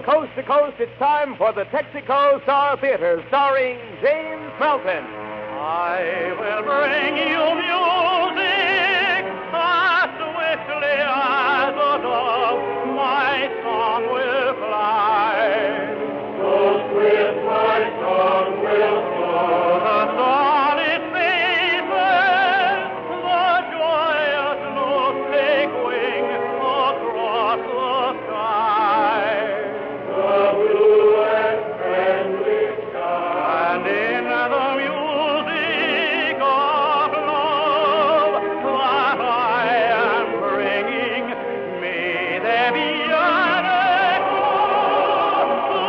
coast to coast, it's time for the Texaco Star Theater, starring James Milton. I will bring you music as swiftly as a dove. My song will fly. So swift my song will soar. The sun is faces, the joyous notes take wing across the sky. The blue and friendly sky. And in the music of love that I am bringing, may there be an echo to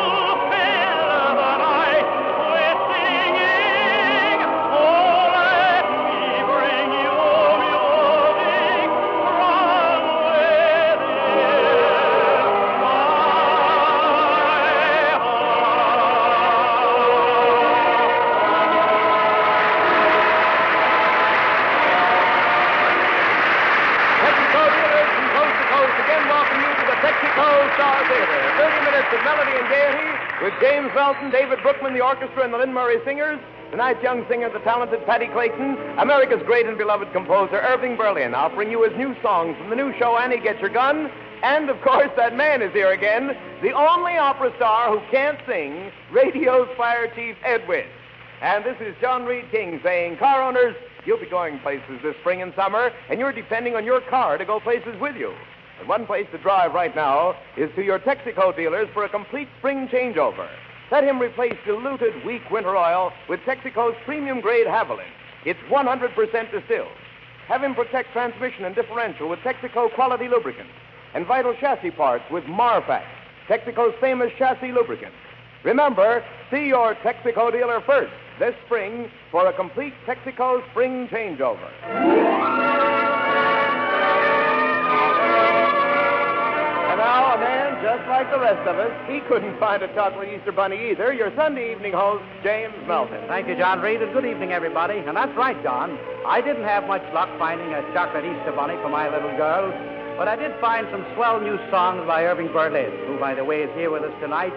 fill the night with singing. Oh, let me bring you music from within my Texaco dealers from coast to coast again welcome you to the Texaco Star Theater. 30 minutes of melody and gaiety with James Milton, David Brookman, the orchestra, and the Lynn Murray Singers. Tonight's young singer, the talented Patty Clayton, America's great and beloved composer, Irving Berle, offering you his new songs from the new show, Annie Get Your Gun. And, of course, that man is here again, the only opera star who can't sing, radio's fire chief, Ed Witt. And this is John Reed King saying, car owners, you'll be going places this spring and summer, and you're depending on your car to go places with you. And one place to drive right now is to your Texaco dealers for a complete spring changeover. Let him replace diluted, weak winter oil with Texaco's premium-grade Haviland. It's 100% distilled. Have him protect transmission and differential with Texaco quality lubricant. And vital chassis parts with Marfax, Texaco's famous chassis lubricant. Remember, see your Texaco dealer first this spring for a complete Texaco spring changeover. And now, a man just like the rest of us, he couldn't find a chocolate Easter bunny either. Your Sunday evening host, James Milton. Thank you, John Reed, and good evening, everybody. And that's right, John. I didn't have much luck finding a chocolate Easter bunny for my little girl, but I did find some swell new songs by Irving Berle, who, by the way, is here with us tonight.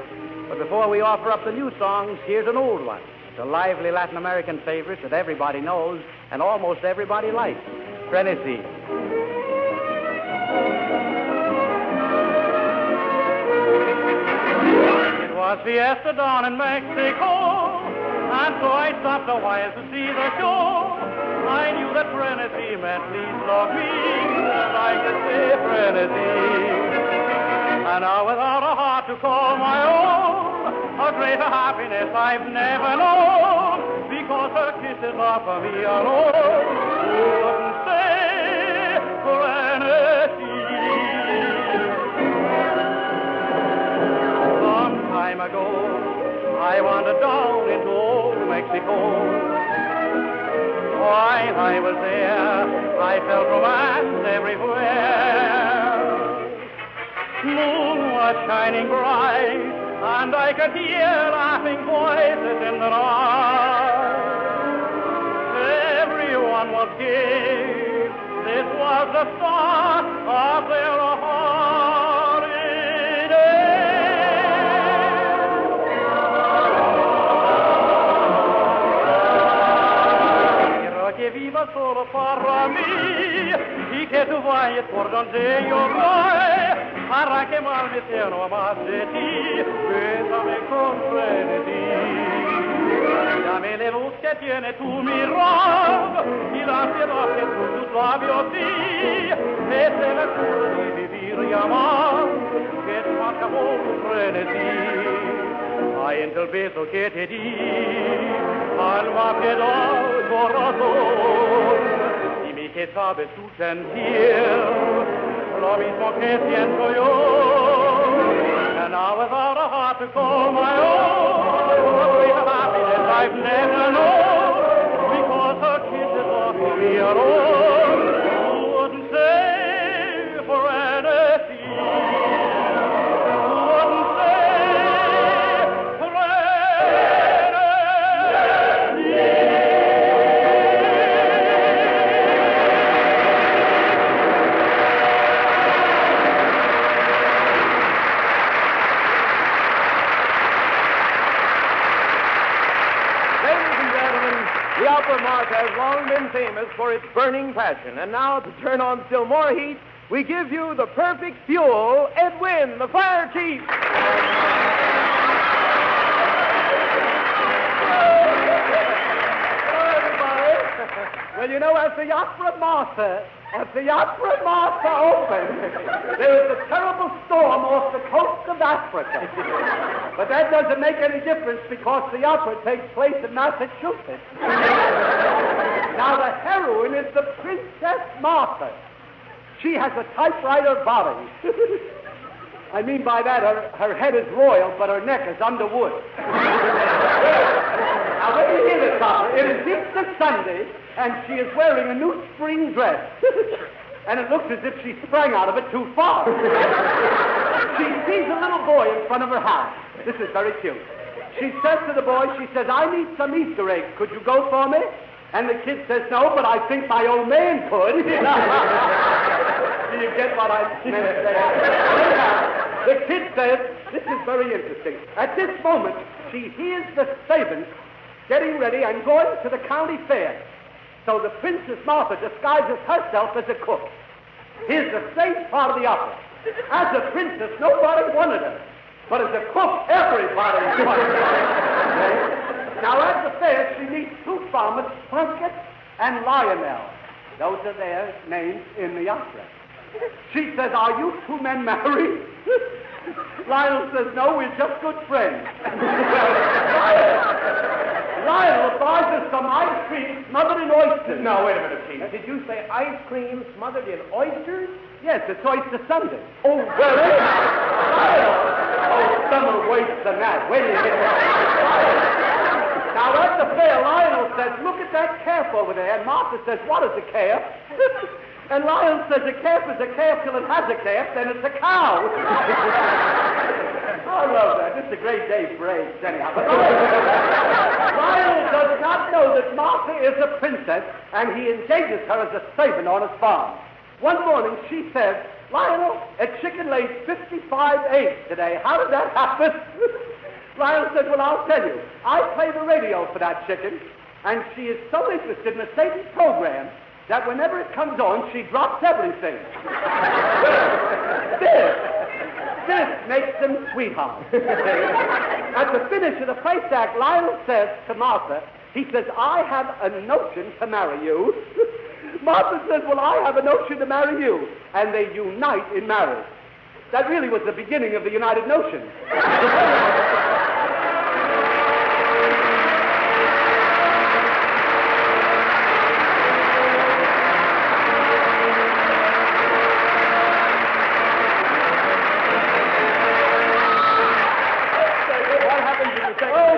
But before we offer up the new songs, here's an old one. It's a lively Latin American favorite that everybody knows and almost everybody likes, Frenesí. It was fiesta dawn in Mexico, and so I stopped a while to see the show. I knew that Frenesí meant please love me, and I could say Frenesí. And now without a heart to call my own, a greater happiness I've never known, because her kisses are for me alone. Who wouldn't say Frenesí? Some time ago, I wandered down into old Mexico. While I was there, I felt romance everywhere. Moon was shining bright, and I could hear laughing voices in the night. Everyone was gay. This was the start of their holiday. Che viva solo para mí, y que tú vayas por donde yo voy, para que mal me cielo más de ti, bésame con frenesí. Dame la luz que tiene tu mirar, y la ansiedad que tus labios sí, es el acuerdo de vivir y amar, que es más que amor tu frenesí. Ay, entre el beso que te di, alma que da corazón, dime que sabes tú sentir lo mismo que siento yo. And now without a heart to call my own, a greater happiness I've never known, because her kisses are for me alone. Who wouldn't say Frenesí? Who wouldn't say opera Martha has long been famous for its burning passion. And now, to turn on still more heat, we give you the perfect fuel, Edwin, the fire chief. Hello, everybody. Well, you know, as the opera Martha opened, there was a terrible storm off the coast of Africa. But that doesn't make any difference because the opera takes place in Massachusetts. Now, the heroine is the Princess Martha. She has a typewriter body. I mean by that, her head is royal, but her neck is underwood. Now, when you hear this opera, it is Easter Sunday, and she is wearing a new spring dress. And it looks as if she sprang out of it too far. She sees a little boy in front of her house. This is very cute. She says to the boy, she says, "I need some Easter eggs. Could you go for me?" And the kid says, "No, but I think my old man could." Do you get what I meant to say? The kid says, this is very interesting. At this moment, she hears the servants getting ready and going to the county fair. So the Princess Martha disguises herself as a cook. Here's the stage part of the opera. As a princess, nobody wanted her. But as a cook, everybody wanted her. Now, at the fair, she meets two farmers, Plunkett and Lionel. Those are their names in the opera. She says, "Are you two men married?" Lionel says, "No, we're just good friends." Lionel buys us some ice cream smothered in oysters. No, wait a minute, Chief. Did you say ice cream smothered in oysters? Yes, it's Oyster Sunday. Oh, well, Lionel! Oh, summer waits than that. Wait till you get that. Now, at the fair, Lionel says, "Look at that calf over there." And Martha says, "What is a calf?" And Lionel says, "A calf is a calf till it has a calf, then it's a cow." I love that. This is a great day for eggs, anyhow. But Lionel does not know that Martha is a princess, and he engages her as a servant on his farm. One morning, she says, "Lionel, a chicken laid 55 eggs today. How did that happen?" Lionel said, "Well, I'll tell you. I play the radio for that chicken, and she is so interested in the Satan program that whenever it comes on, she drops everything." This makes them sweethearts. At the finish of the first act, Lionel says to Martha, he says, "I have a notion to marry you." Martha says, "Well, I have a notion to marry you." And they unite in marriage. That really was the beginning of the United Notions.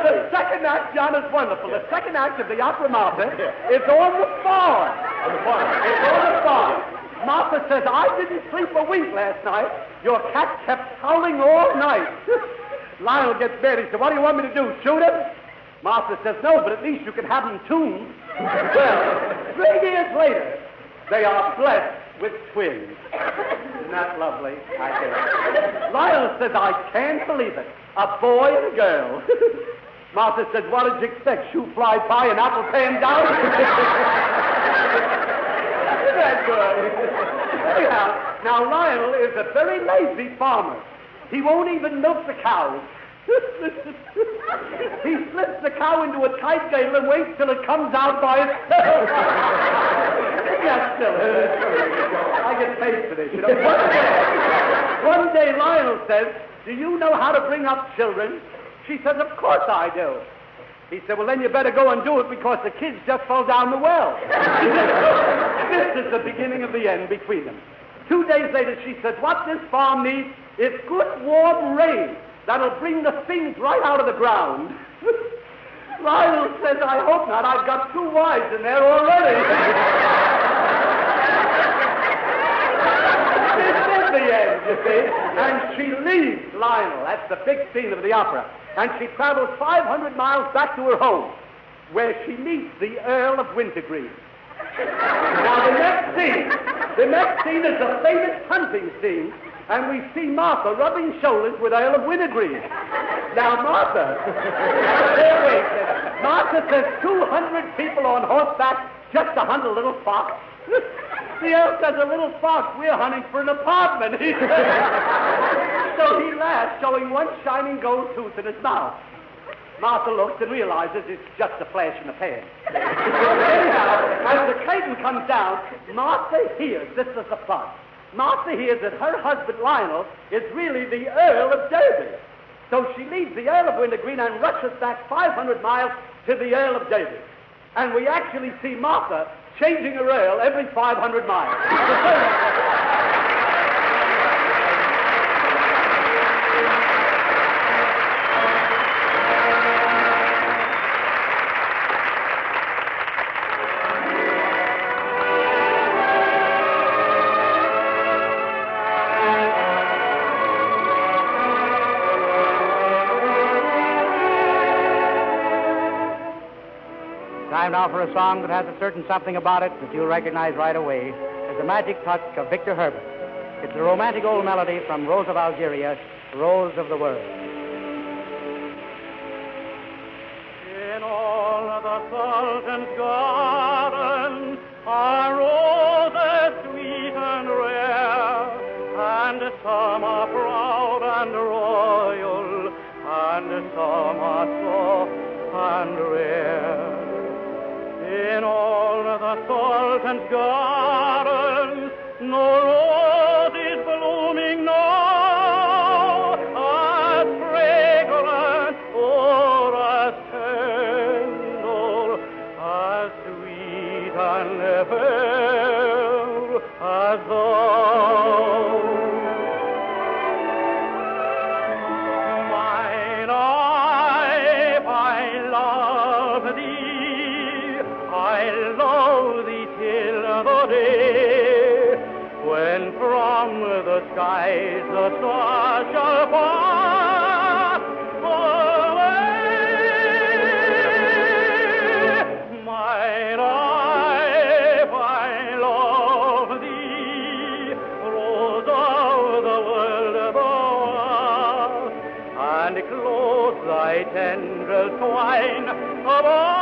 The second act, John, is wonderful. The second act of the opera Martha is on the farm. On the farm. It's on the farm. Martha says, "I didn't sleep a wink last night. Your cat kept howling all night." Lionel gets mad. He said, "What do you want me to do, shoot him?" Martha says, "No, but at least you can have him tuned." Well, 3 years later, they are blessed with twins. Isn't that lovely? I think. Lionel says, "I can't believe it. A boy and a girl." Martha says, "What did you expect? Shoe fly by and apple pan down?" Isn't that good? Anyhow, now Lionel is a very lazy farmer. He won't even milk the cows. He slips the cow into a tight girdle and waits till it comes out by itself. Yeah, still. I get paid for this, you know. One day Lionel says, "Do you know how to bring up children?" She says, "Of course I do." He said, "Well, then you better go and do it because the kids just fell down the well." This is the beginning of the end between them. 2 days later, she says, "What this farm needs is good warm rain that'll bring the things right out of the ground." Lionel says, "I hope not. I've got 2 wives in there already." This is the end, you see. And she leaves Lionel. That's the big scene of the opera. And she travels 500 miles back to her home, where she meets the Earl of Wintergreen. Now, the next scene is a famous hunting scene, and we see Martha rubbing shoulders with Earl of Wintergreen. Now, Martha, wait. Martha says 200 people on horseback just to hunt a little fox. The elf says a little fox, we're hunting for an apartment, he said. So he laughed, showing one shining gold tooth in his mouth. Martha looks and realizes it's just a flash in the pan. Anyhow, as the curtain comes down, Martha hears, this is the plot, Martha hears that her husband Lionel is really the Earl of Derby. So she leaves the Earl of Wintergreen and rushes back 500 miles to the Earl of Derby. And we actually see Martha changing her Earl every 500 miles. Time now for a song that has a certain something about it that you'll recognize right away as the magic touch of Victor Herbert. It's a romantic old melody from Rose of Algeria, Rose of the World. In all the Sultan's gardens are roses sweet and rare, and some are proud and royal, and some are soft and rare. In all the Sultan's gardens, no rose is blooming now, as fragrant or as tender, as sweet and fair as thou. Mine eye, I love thee. I love thee till the day when from the skies the stars shall pass away. Mine eye, I love thee, Rose of the world thou art, and close thy tendrils twine about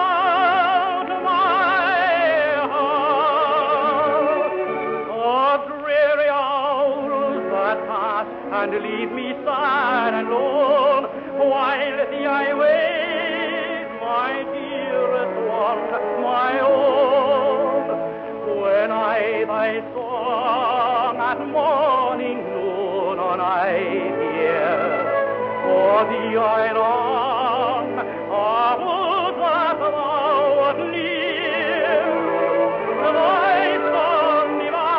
and leave me sad and lone, while thee I wait, my dearest one, my own. When I thy song at morning, noon, on I hear, for thee I long, I would that thou wert near, thy song divine.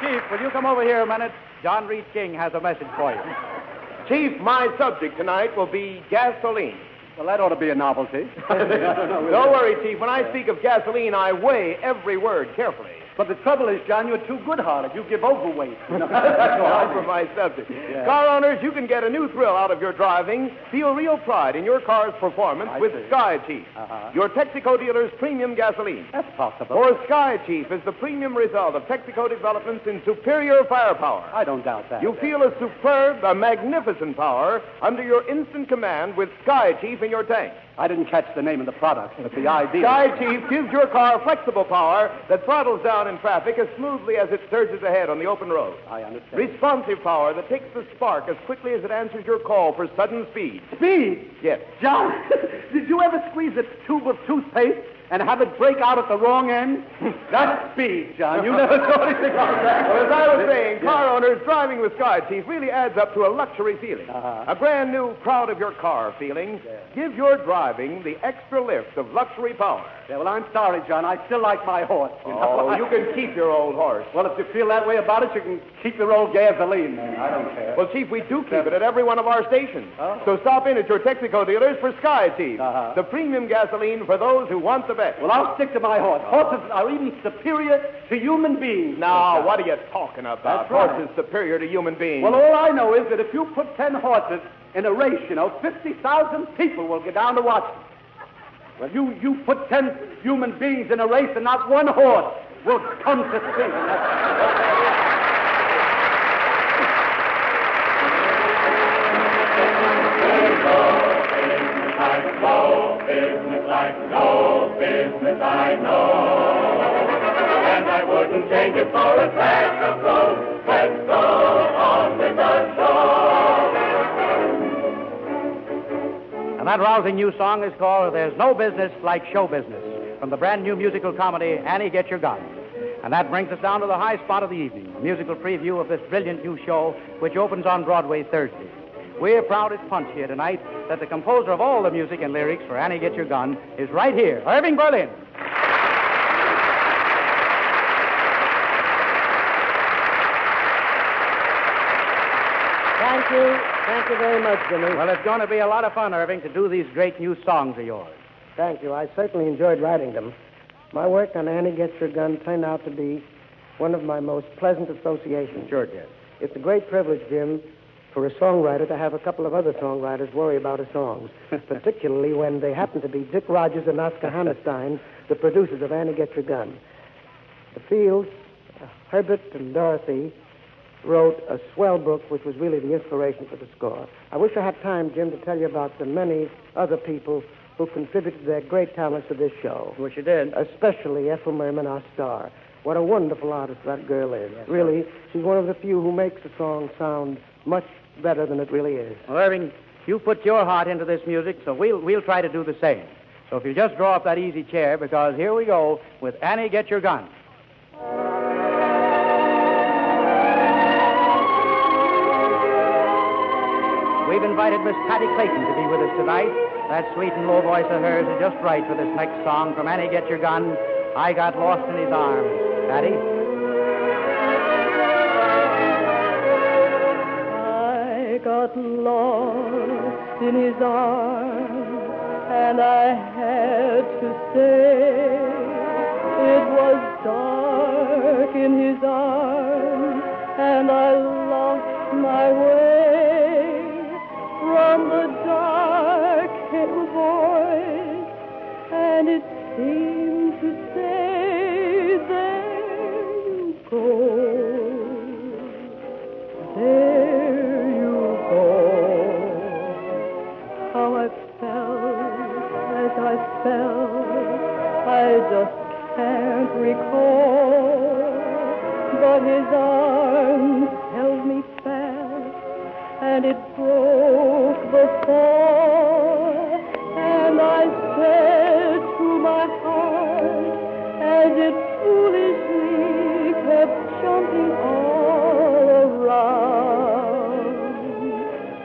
Chief, will you come over here a minute? John Reed King has a message for you. Chief, my subject tonight will be gasoline. Well, that ought to be a novelty. Don't worry, Chief. When I speak of gasoline, I weigh every word carefully. But the trouble is, John, you're too good-hearted. You give overweight. That's all for my subject. Yeah. Car owners, you can get a new thrill out of your driving. Feel real pride in your car's performance with Sky Chief, your Texaco dealer's premium gasoline. That's possible. For Sky Chief is the premium result of Texaco developments in superior firepower. I don't doubt that. You feel a superb, a magnificent power under your instant command with Sky Chief in your tank. I didn't catch the name of the product, but the idea. Sky Chief gives your car flexible power that throttles down in traffic as smoothly as it surges ahead on the open road. I understand. Responsive power that takes the spark as quickly as it answers your call for sudden speed. Speed? Yes. John, did you ever squeeze a tube of toothpaste and have it break out at the wrong end? That's speed, John. You never saw anything like that. Well, as I was saying, car owners driving with Sky Chief really adds up to a luxury feeling. A brand new, proud of your car feeling. Give your driving the extra lift of luxury power. Yeah, well, I'm sorry, John. I still like my horse. You can keep your old horse. Well, if you feel that way about it, you can keep your old gasoline, man. I don't care. Well, Chief, we do keep it at every one of our stations. So stop in at your Texaco dealers for Sky Chief, the premium gasoline for those who want the best. Well, I'll stick to my horse. Horses are even superior to human beings. Now, what are you talking about? That's right. Horses superior to human beings. Well, all I know is that if you put 10 horses in a race, 50,000 people will get down to watch them. Well, you put 10 human beings in a race and not one horse will come to see. No business I know, and I wouldn't change it for a sack of gold. Let's go on with the show. And that rousing new song is called There's No Business Like Show Business, from the brand new musical comedy Annie, Get Your Gun. And that brings us down to the high spot of the evening, a musical preview of this brilliant new show, which opens on Broadway Thursday. We're proud at Punch here tonight that the composer of all the music and lyrics for Annie, Get Your Gun is right here, Irving Berle. Thank you. Thank you very much, Jimmy. Well, it's going to be a lot of fun, Irving, to do these great new songs of yours. Thank you. I certainly enjoyed writing them. My work on Annie Gets Your Gun turned out to be one of my most pleasant associations. Sure it did. It's a great privilege, Jim, for a songwriter to have a couple of other songwriters worry about his songs, particularly when they happen to be Dick Rogers and Oscar Hammerstein, the producers of Annie Get Your Gun. The Fields, Herbert and Dorothy wrote a swell book which was really the inspiration for the score. I wish I had time, Jim, to tell you about the many other people who contributed their great talents to this show. Which you did. Especially Ethel Merman, our star. What a wonderful artist that girl is. Yes, really, she's one of the few who makes a song sound much better than it really is. Well, Irving, you put your heart into this music, so we'll try to do the same. So if you just draw up that easy chair, because here we go with Annie, Get Your Gun. We've invited Miss Patty Clayton to be with us tonight. That sweet and low voice of hers is just right for this next song from Annie, Get Your Gun, I Got Lost in His Arms. Patty? I got lost in his arms, and I had to stay. It was dark in his arms, and I lost my way. From the dark came a voice, and it seemed to say, there you go. There you go. How I felt as I fell, I just can't recall. But his arms held me fast, and it broke the fall. And I said to my heart, as it foolishly kept jumping all around,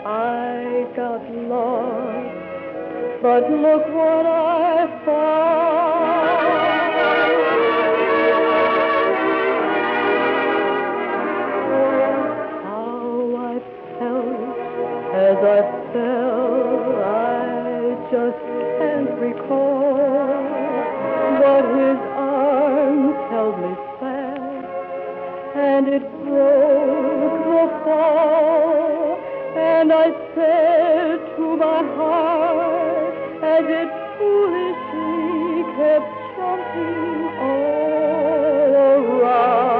I got lost, but look what I found. How I felt as I fell, I just can't recall. But his arms held me fast, and it broke the fall. And I said to my heart, as it foolishly kept jumping all around,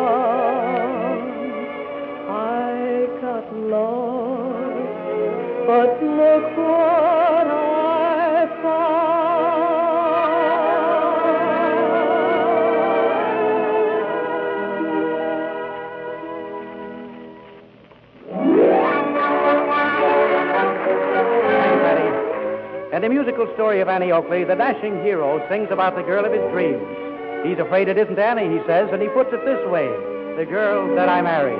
I got lost, but look what I found. In the musical story of Annie Oakley, the dashing hero sings about the girl of his dreams. He's afraid it isn't Annie, he says, and he puts it this way, the girl that I married.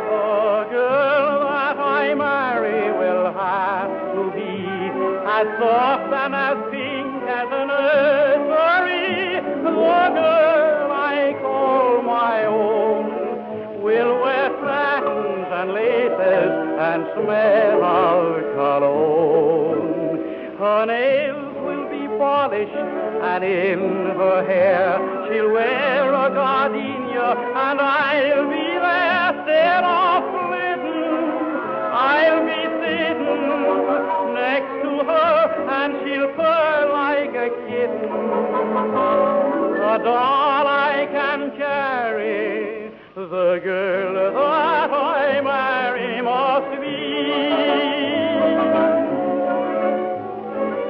The girl that I marry will have to be as soft and as pink as a nursery. The girl I call my own will wear satins and laces and smell of cologne. Her nails will be polished, and in her hair she'll wear a gardenia, and I'll be there, stared off flitting. I'll be sitting next to her, and she'll purr like a kitten. A doll I can carry, the girl that I marry must be.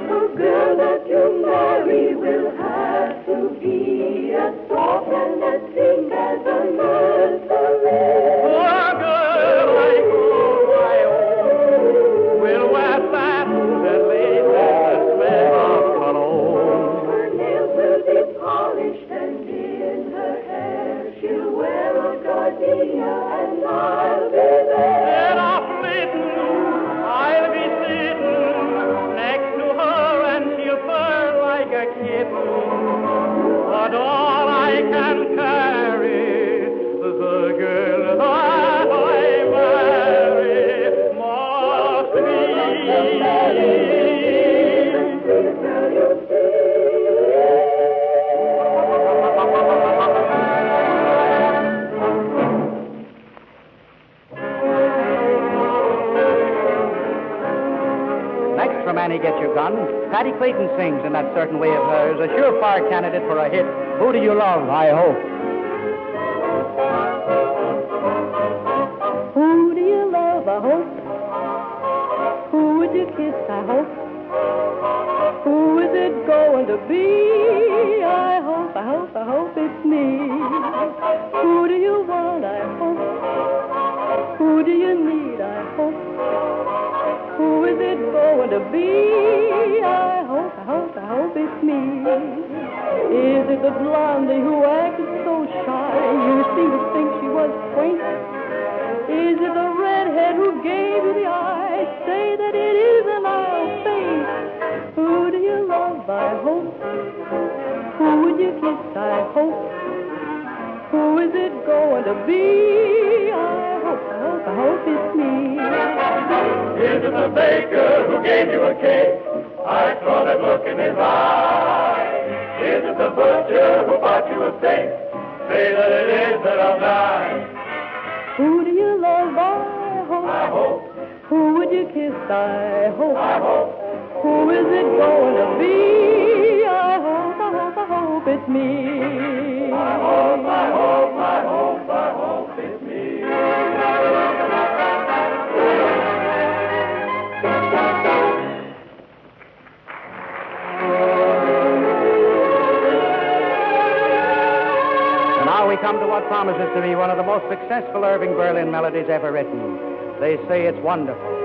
The girl that you marry will have to be as soft and as pink as a nursery. The girl I call my own will wear satins and laces and smell of cologne. Her nails will be polished, and in her hair she'll wear a gardenia, and I'll be there. Then off flitting, I'll be sitting next to her, and she'll purr like a kitten. A doll I can carry, the girl that I marry must be. Next from Annie Get Your Gun, Patty Clayton sings in that certain way of hers, a surefire candidate for a hit, Who Do You Love, I Hope. Who do you love, I hope? Who would you kiss, I hope? Who is it going to be? I hope, I hope, I hope it's me. Who do you want, I hope? Who do you need, I hope? Who is it going to be? I hope, I hope, I hope it's me. Is it the blondie who acted so shy? You seem to think she was quaint. Is it the redhead who gave you the eye? Say that it is and I'll faint. Who do you love, I hope? Who would you kiss, I hope? Who is it going to be? I hope, I hope, I hope it's me. Is it the baker who gave you a cake? I saw that look in his eye. Is it the butcher who bought you a steak? Say that it is that I'll die. Who do you love, I hope? I hope, Who would you kiss, I hope? I hope, Who is it going to be? I hope, I hope, I hope it's me. I hope, I hope, I hope, I hope it's me. Now we come to what promises to be one of the most successful Irving Berlin melodies ever written. They say it's wonderful.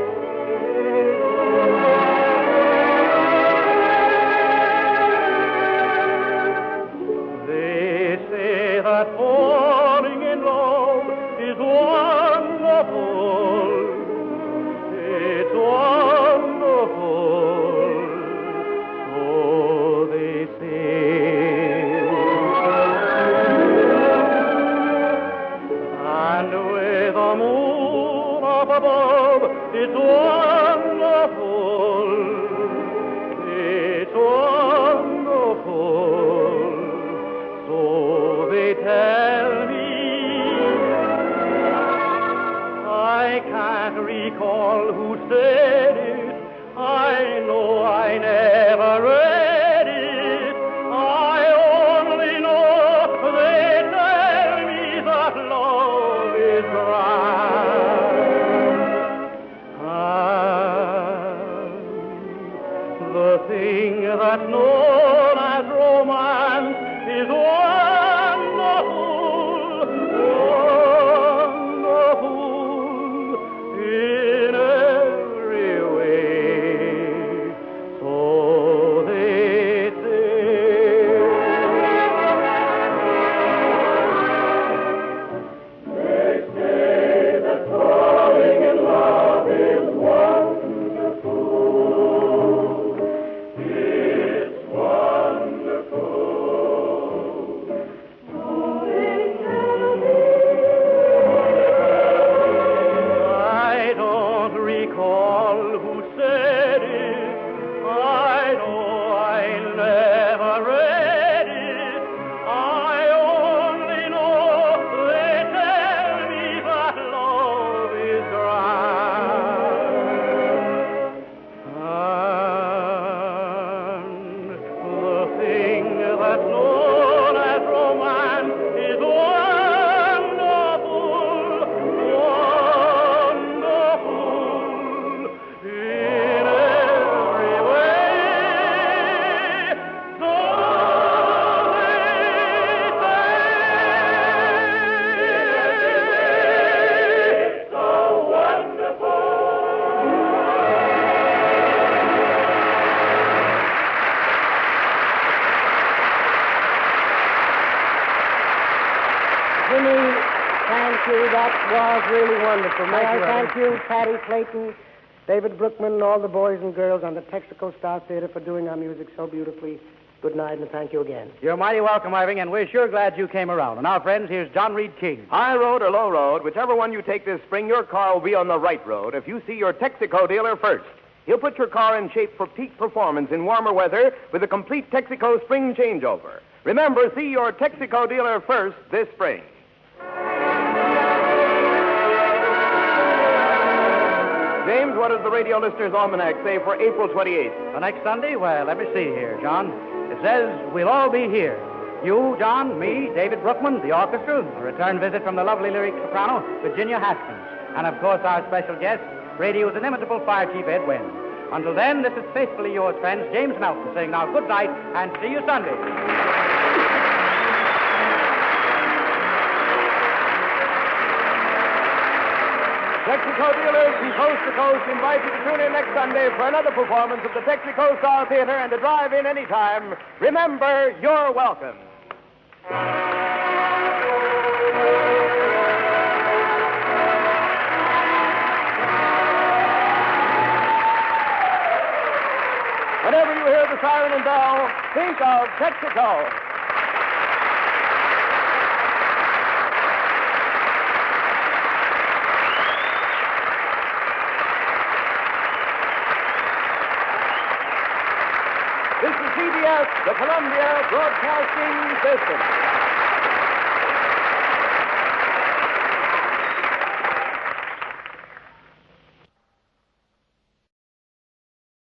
They say that falling in love is wonderful. It's wonderful. So they say. And with the moon up above, it's wonderful. It's wonderful. So they tell me. I can't recall who said it. I know I never read it. I only know they tell me that love is grand. And the thing that's known as romance is wonderful, wonderful. you. That was really wonderful. May I Thank thank you, Patty Clayton, David Brookman, and all the boys and girls on the Texaco Star Theater for doing our music so beautifully. Good night, and thank you again. You're mighty welcome, Irving, and we're sure glad you came around. And now, friends, here's John Reed King. High road or low road, whichever one you take this spring, your car will be on the right road if you see your Texaco dealer first. He'll put your car in shape for peak performance in warmer weather with a complete Texaco spring changeover. Remember, see your Texaco dealer first this spring. James, what does the Radio Listener's Almanac say for April 28th? The next Sunday? Well, let me see here, John. It says we'll all be here. You, John, me, David Brookman, the orchestra, a return visit from the lovely lyric soprano, Virginia Haskins, and, of course, our special guest, radio's inimitable fire chief, Ed Wynn. Until then, this is faithfully yours, friends, James Melton, saying now good night and see you Sunday. Texaco dealers from coast to coast invite you to tune in next Sunday for another performance of the Texaco Star Theater and to drive in anytime. Remember, you're welcome. Whenever you hear the siren and bell, think of Texaco. This is CBS, the Columbia Broadcasting System.